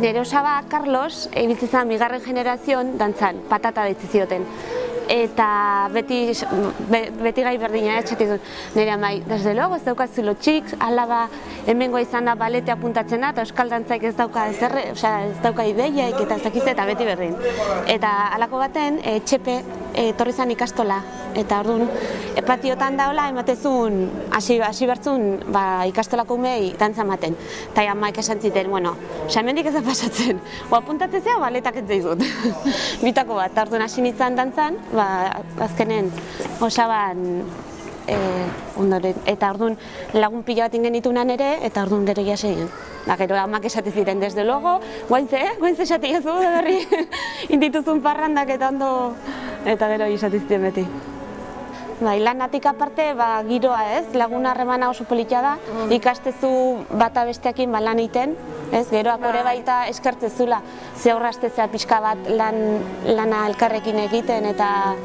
Nere osaba Carlos, ibiltzen zen bigarren generazioan dantzan, patata deitzi zioten. Eta beti gai berdina etxetik dut. Nire amai, desde logo ez dauka zulo txik, alaba hemengoa izan da balete apuntatzen da, eta euskal dantzaik ez dauka ez dauka ideiaik eta ez dakizte eta beti berdin. Eta halako baten, Txepe etorri zen ikastola, eta orduan patiotan daola ematezun, hasi bertzun ikastolako umei dantza ematen. Eta amaik esan ziten, bueno, hemendik ez da pasatzen, apuntatzen zea baletak ez zaizut. Bitako bat, orduan hasi nintzen dantzan, azkenen osaban ondoren, eta orduan lagun pila bat ingen ditunan ere, eta orduan gero ia segin. Gero amak esate ziren, desde logo, guaintze esate jazu berri indituzun parrandak eta ondo, eta gero esate ziren beti. Lanatik aparte, giroa ez, lagun harremana oso politia da, ikastezu bata besteakin lan egiten, geroak ere baita eskertzezula, ze horraztezea pixka bat lana elkarrekin egiten eta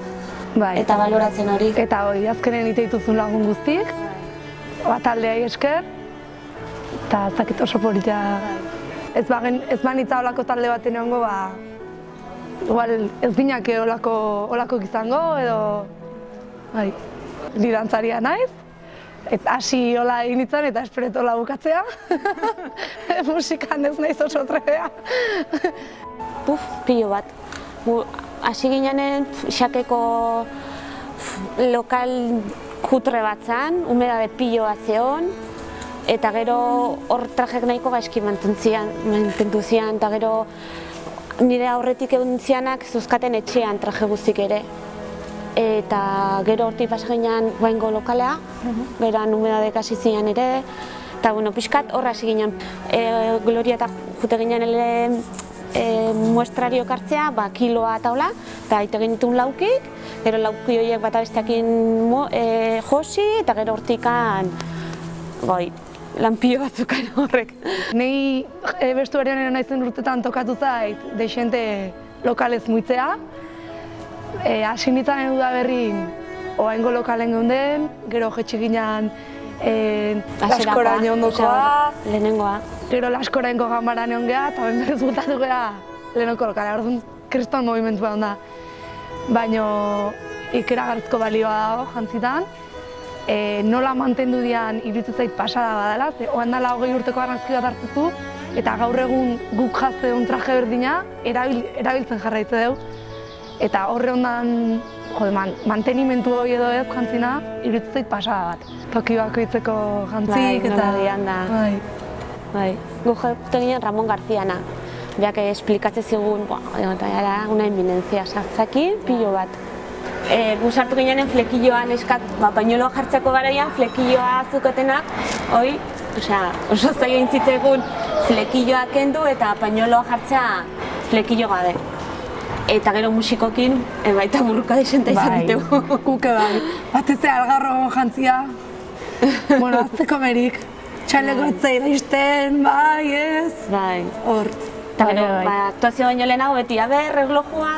baloratzen hori. Eta hori, azkenen iteituzun lagun guztik, taldeai esker, eta zakit oso politia. Ez banitza olako talde baten egongo, igual ez ginake olako izango edo... Ni dantzaria naiz, eta hasi hola egin nintzen eta esperet hola bukatzea. Musikan ez naiz oso trebea. Pilo bat. Hasi ginean xakeko lokal kutre bat zan, humedade piloa zeon, eta gero hor trajek nahiko gaizki mantentu zian, eta gero nire aurretik egun zianak zuzkaten etxean traje guztik ere. Eta gero hortik pasa ginean guaingo lokalea, geran humedadek hasi zinean ere, eta pixkat horra hasi ginean Gloria eta jute ginean muestrario kartzea, kiloa eta hola, eta aite genitun laukik, gero lauki horiek bat abesteakin josi, eta gero hortikan lanpio batzukan horrek. Nei bestuarian naizen urtetan tokatu zait, deixente lokalez muitzea. Hasi nintzen edu da berrin, oaingo lokalen geunden, gero jetxe ginen Laskoraino ondokoa, lehenengoa. Gero Laskorainko ganbaran egon geha, eta ben berrez gutatu geha lehenoko lokala, orduan kriston movimentua onda. Baina ikeragarrizko balioa dago jantzitan, nola mantendu dian iruditzen zait pasada badala, oan dala 20 urteko argazki bat hartzezu, eta gaur egun guk jazte duen traje berdina erabiltzen jarraitze dugu. Eta horre ondan, mantenimentu hori edo ez jantzina, iruditzen zait pasada bat. Toki bakoitzeko jantzik eta... Nola dian da. Guk jute ginen Ramon Garziana. Beak esplikatzen zigun, eta gara una eminentzia, zaki pilo bat. Gu sartu ginen flekilloan eskat, pañueloa jartzeko garaian, flekilloa zuketenak, oso zaila intzitzegun flekilloa kendu eta pañueloa jartzea flekillo gabe. Eta gero musikokin, baita burruka desenta izan ditugu. Kuke bai, batezea algarro jantzia. Azteko merik, txaleko atzea iristen, bai ez. Bai. Hor. Eta gero, aktuazio baino lehenago beti, erreglojua,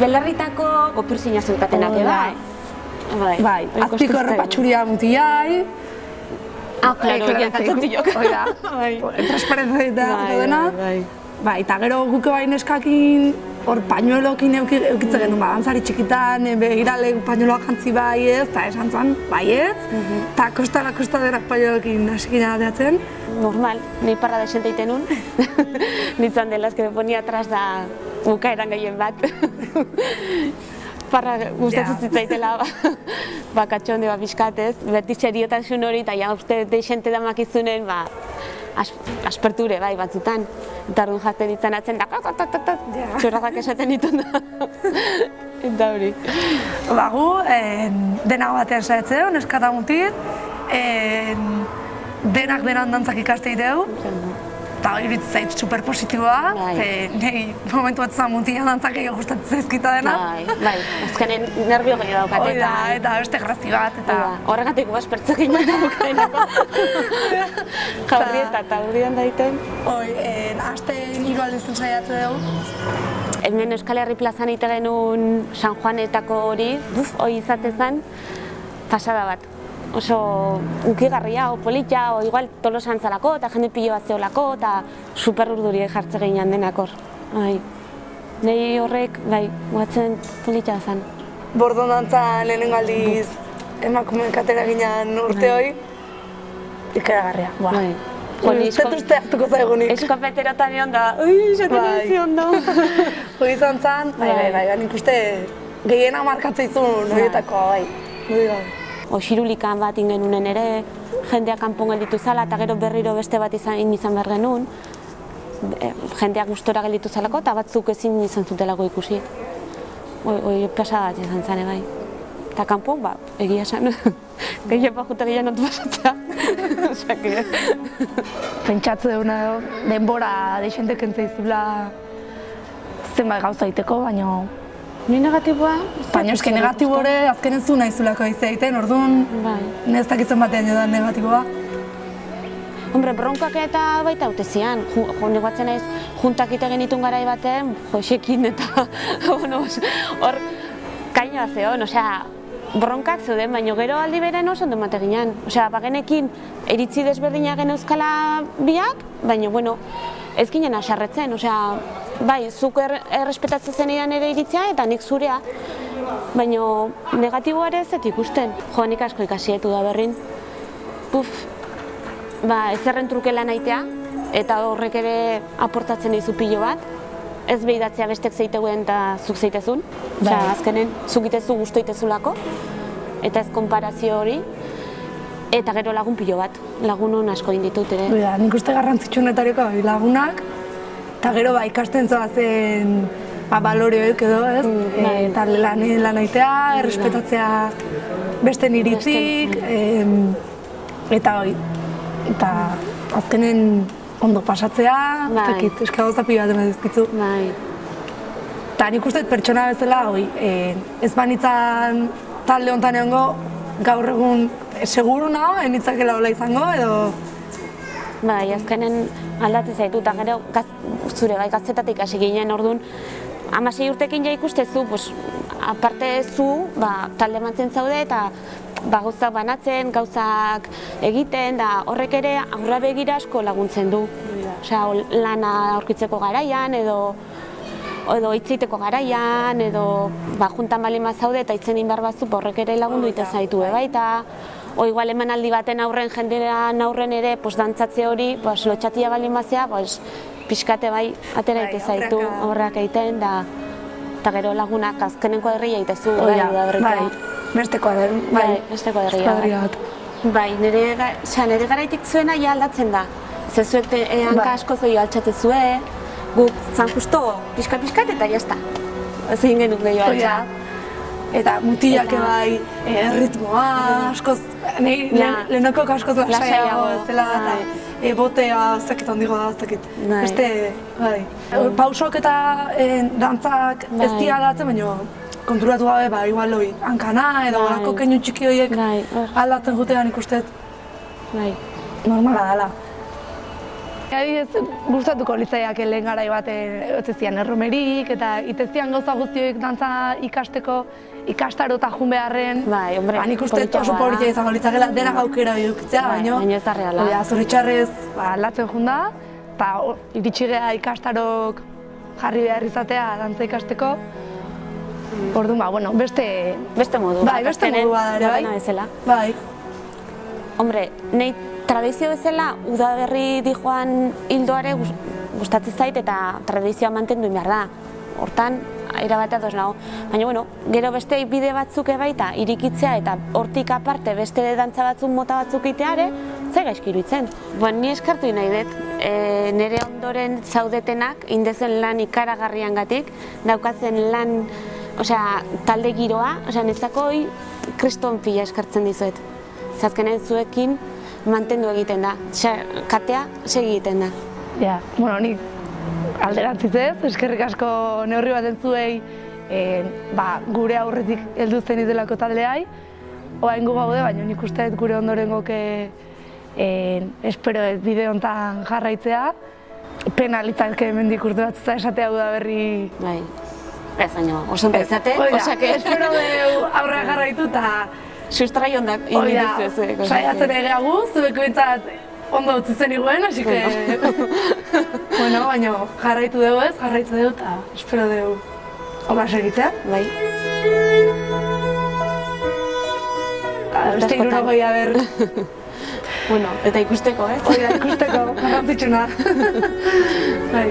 belarritako, opirzina zeukatenak, bai. Bai, azpiko errepatxuria mutiai. Klaro, jantzatziok. Transparentza eta dena. Bai, eta gero guke bai neskakin, hor pañuelokin eukitzen genuen, dantzari txikitan, begirale pañueloak jantzi bai ez, eta esan zuen bai ez, eta kostaderak pañuelokin hasi gina ateatzen. Normal, ni parra desente iten un, nintzen dela, que me ponía atrás da bukaeran gehien bat. Parra gustatzen zitzaitela, katxonde pixkatez, beti seriotasun hori, eta uste desente damakizunen, asperture bai batzutan, eta orduan jaten ditzen atzen da txorrazak esaten ditun da. Eta hori. Gu, denak batean saiatzeu, neskata mutil, denak denan dantzak ikaste ideu, eta iruditzen zait super positiboa, nahi momentu bat zan mutian dantzak egin gustatzen zaizkita dena. Bai, azkenen nervio gehiago daukate. Hoi da, eta beste grazi bat, eta... Horregatik guaz pertsokin bat daukainako. Jaurri eta urrian daiten. Asten 3 aldizen saiatu dugu. Hemen Euskal Herri plazan ite genuen San Juanetako hori, hori izatezan, pasada bat. Oso unkigarria, o polita, o igual Tolosan zalako, eta jende pilo bat zeolako, eta super urduri jartze ginen denakor. Nei horrek, guatzen polita zen. Bordon dantzan lehenengo aldiz emakumeen katera ginen urte hori, ikaragarria. Uste hartuko zaigunik. Eskofeterotan egon da, esaten ezion da. Hori izan zen, nik uste gehiena markatzea izun horietako, Xirulikan bat ingenunen ere, jendeak kanpon gelditu zala, eta gero berriro beste bat izan behar genuen. Jendeak gustora gelditu zalako, eta batzuk ezin izan zutelako ikusi. Pasa bat izan zen, bai. Eta kanpon, egia esan, gehien jute gehien ontu pasatzea. Pentsatze duna denbora deixentek entzaizula zenbait gauza egiteko, baina... Ni negatiboa? Baina eski negatibo hori azkenen zu nahizulako egiten, orduan ez dakitzen batean jodan negatiboa. Hombre, bronkak eta baita haute zian. Nik batzen naiz, juntak ite genitun garai baten, joxekin eta hor kainoa zeon, bronkak zeuden, baina gero aldi beren oso ondo emate ginen. Bagenekin iritzi desberdinak geneuzkala biak, baina, ez ginen asarretzen, bai, zuk errespetatzen zenidan ere iritzia eta nik zurea, baina negatiboa ere ez dut ikusten. Nik asko ikasietu da berrin. Ezerren truke lan aitea, eta horrek ere aportatzen dizu pilo bat. Ez behidatzea bestek zeiteguen eta zuk zeitezun. Azkenen, zuk itezu gusto itezulako, eta ez konparazio hori. Eta gero lagun pilo bat, lagunon asko inditut ere. Nik uste garrantzitsunetariko lagunak, eta gero ikasten zoazen balorioek edo, ez? Eta lan aitea, errespetatzea besten iritzik, eta azkenen ondo pasatzea, eski gauza pilo bat emazizkitzu. Eta nik uste pertsona bezala, ez banitzan talde honetan egongo, gaur egun seguru nago, enitzakela hola izango, edo... Azkenen aldatzen zaitu, eta gero zure gaztetatik hasi ginen, orduan 16 urtekin ja ikustezu, aparte zu, talde mantzen zaude, eta gauzak banatzen, gauzak egiten, da horrek ere aurra begira asko laguntzen du. Lana aurkitzeko garaian, edo hitzeiteko garaian, edo juntan balin bat zaude eta hitzen inbar batzu, horrek ere lagundu ite zaitu, eta igual emanaldi baten aurren, jendean aurren ere dantzatze hori, lotxatia balin batzea, pixkate atera ite zaitu horrak egiten, eta gero lagunak azkenen kuadrilla itezu. Beste kuadrilla. Beste kuadrilla. Nire garaitik zuena ja aldatzen da. Zezuek hanka asko zoi altxatzezue, guk zan justo pixkat eta jazta. Ez egin genuk gehiago altxa. Eta mutilak ritmoa, askoz, lehenoko askoz lasaiago zela, botea, ez dakit handigo da, ez dakit. Beste, pausok eta dantzak ez dira aldatzen, baina konturatu gabe, igual hankana edo olako keinu txiki horiek aldatzen jutean ikustet. Normala dela. Gustatuko litzaiak lehen garai baten otzezian erromerik eta itezian gauza guztioik dantza ikasteko ikastaro eta jun beharren. Nik uste oso politia izango litzakela dena gaukera edukitzea, baina ez da reala. Zoritxarrez aldatzen jun da, eta iritsi geha ikastarok jarri behar izatea dantza ikasteko. Orduan, beste modu. Beste modu bada ere, bai. Hombre, nahi tradizio bezala, udaberri dijoan hildoare gustatzen zait eta tradizioa mantendu behar da. Hortan, erabat ados nago. Baina, gero beste bide batzuk baita irikitzea eta hortik aparte beste dantza batzuk mota batzuk iteare, ze gaizki iruditzen. Ni eskartu nahi dut, nire ondoren zaudetenak, indezen lan ikaragarriangatik, daukatzen lan, talde giroa, netzako kriston pila eskartzen dizuet. Zazkenen zuekin mantendu egiten da, katea segi egiten da. Ja, bueno, nik alderantziz ez, eskerrik asko neurri bat entzuei gure aurretik heldu zen izelako taldeai. Oain gu gaude, baina nik uste dut gure ondorengoke espero dut bide honetan jarraitzea. Pena litzateke hemendik urte batzuta esatea hau da berri... Bai, ez baino, oso ondo izate, osake... Espero dut aurrera jarraitu eta... Sustrai ondak indizu. Saiatzen egeagu, zubeko bintzat ondo utzi zen iguen, así que... Bueno, baina jarraitu dugu ez, jarraitu dugu eta espero dugu hola segitzea. Bai. Beste irurogoi aber... Bueno, eta ikusteko, ez? Ikusteko, garrantzitsuna. Bai.